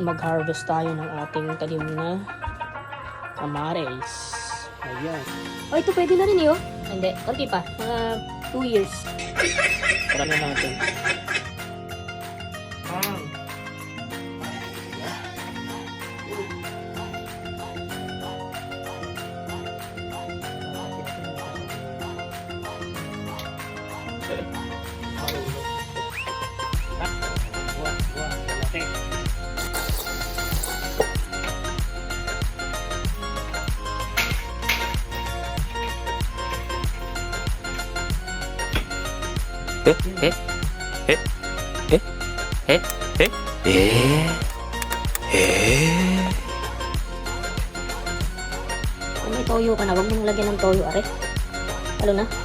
mag-harvest tayo ng ating talim na kamares. Ayan. Oh, ito pwede na rin eh, oh. Hindi, konti pa. Mga 2 years. Tara na natin. Kung may toyo ka na, huwag mong lagyan ng toyo, are. Lalo na.